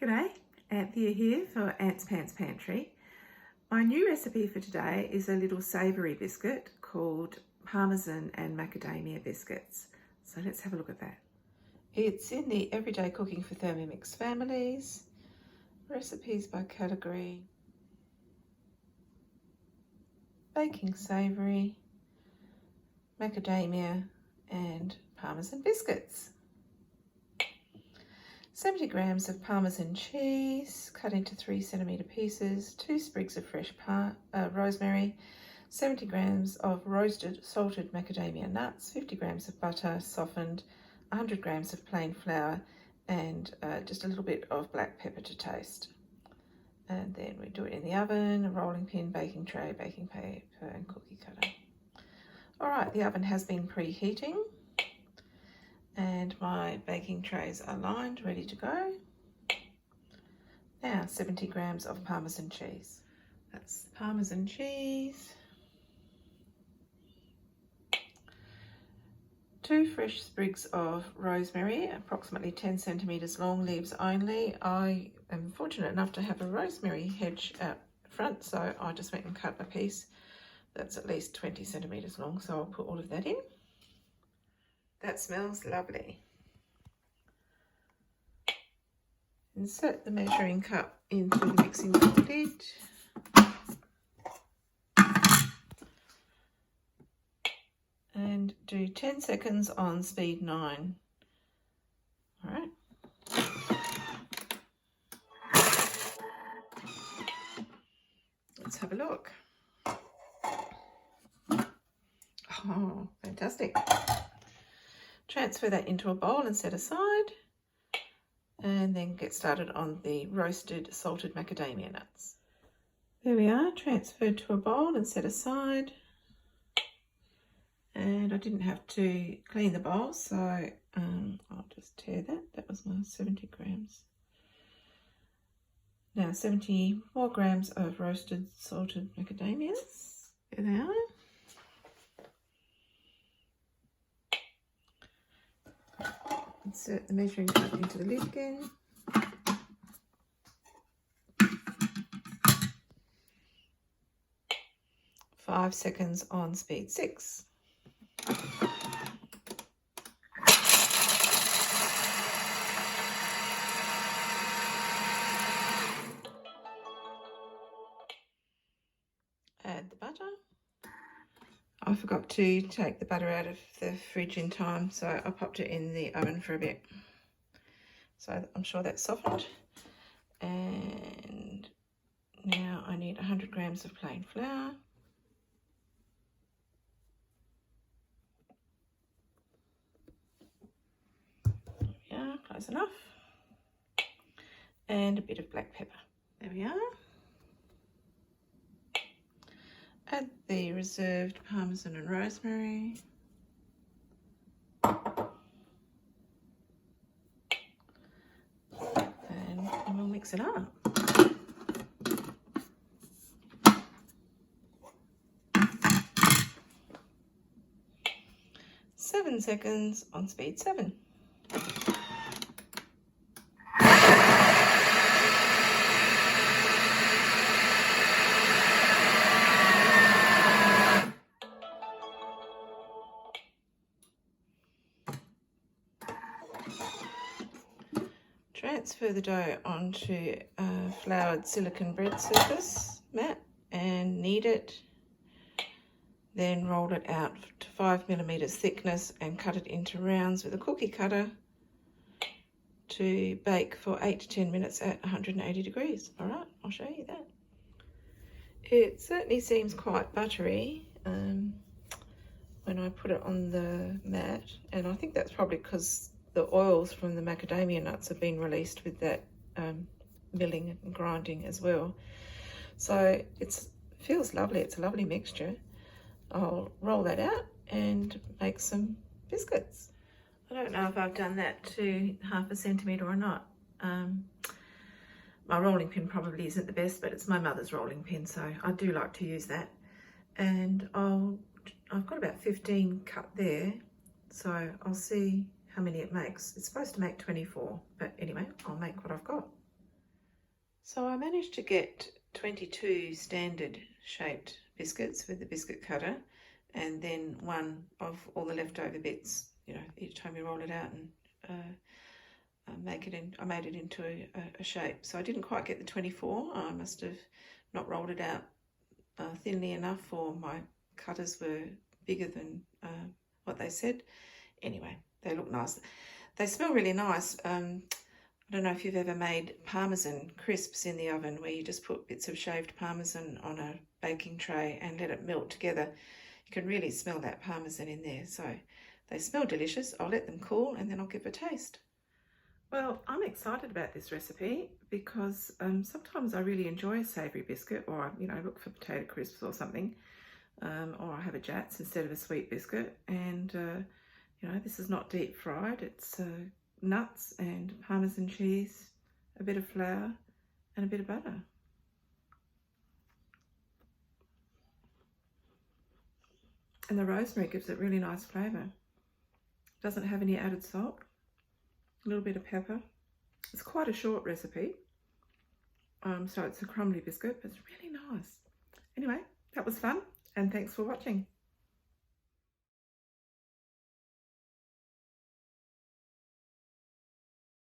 G'day, Anthea here for Ant's Pants Pantry. My new recipe for today is a little savoury biscuit called Parmesan and Macadamia biscuits. So let's have a look at that. It's in the Everyday Cooking for Thermomix Families, recipes by category, baking savoury, macadamia and Parmesan biscuits. 70 grams of Parmesan cheese cut into 3cm pieces, 2 sprigs of fresh rosemary, 70 grams of roasted salted macadamia nuts, 50 grams of butter softened, 100 grams of plain flour, and just a little bit of black pepper to taste. And then we do it in the oven, a rolling pin, baking tray, baking paper and cookie cutter. Alright, the oven has been preheating and my baking trays are lined, ready to go. Now 70 grams of Parmesan cheese. That's Parmesan cheese. 2 fresh sprigs of rosemary, approximately 10 centimetres long, leaves only. I am fortunate enough to have a rosemary hedge out front, so I just went and cut a piece that's at least 20 centimetres long, so I'll put all of that in. That smells lovely. Insert the measuring cup into the mixing bowl lid. And do 10 seconds on speed 9. All right. Let's have a look. Oh, fantastic. Transfer that into a bowl and set aside, and then get started on the roasted salted macadamia nuts. There we are, transferred to a bowl and set aside. And I didn't have to clean the bowl, so I'll just tear that. That was my 70 grams. Now 70 more grams of roasted salted macadamias. There they are. Insert the measuring cup into the lid again. Five seconds on speed 6. Add the butter. I forgot to take the butter out of the fridge in time, so I popped it in the oven for a bit. So I'm sure that's softened. And now I need 100 grams of plain flour. There we are, close enough. And a bit of black pepper. There we are. Add the reserved Parmesan and rosemary. And we'll mix it up. Seven seconds on speed 7. Transfer the dough onto a floured silicone bread surface mat and knead it. Then roll it out to 5mm thickness and cut it into rounds with a cookie cutter to bake for 8 to 10 minutes at 180 degrees. All right, I'll show you that. It certainly seems quite buttery when I put it on the mat, and I think that's probably because the oils from the macadamia nuts have been released with that milling and grinding as well. So it feels lovely. It's a lovely mixture. I'll roll that out and make some biscuits. I don't know if I've done that to 1/2 centimetre or not. My rolling pin probably isn't the best, but it's my mother's rolling pin, so I do like to use that. And I've got about 15 cut there, so I'll see how many it makes. It's supposed to make 24, but anyway, I'll make what I've got. So I managed to get 22 standard shaped biscuits with the biscuit cutter, and then one of all the leftover bits, you know, each time you roll it out and I made it into a shape. So I didn't quite get the 24. I must have not rolled it out thinly enough, or my cutters were bigger than what they said. Anyway, they look nice. They smell really nice. I don't know if you've ever made Parmesan crisps in the oven, where you just put bits of shaved Parmesan on a baking tray and let it melt together. You can really smell that Parmesan in there. So they smell delicious. I'll let them cool and then I'll give it a taste. Well, I'm excited about this recipe because sometimes I really enjoy a savoury biscuit, or I look for potato crisps or something, or I have a Jats instead of a sweet biscuit. And this is not deep fried. It's nuts and Parmesan cheese, a bit of flour and a bit of butter. And the rosemary gives it really nice flavour. Doesn't have any added salt. A little bit of pepper. It's quite a short recipe, so it's a crumbly biscuit, but it's really nice. Anyway, that was fun, and thanks for watching.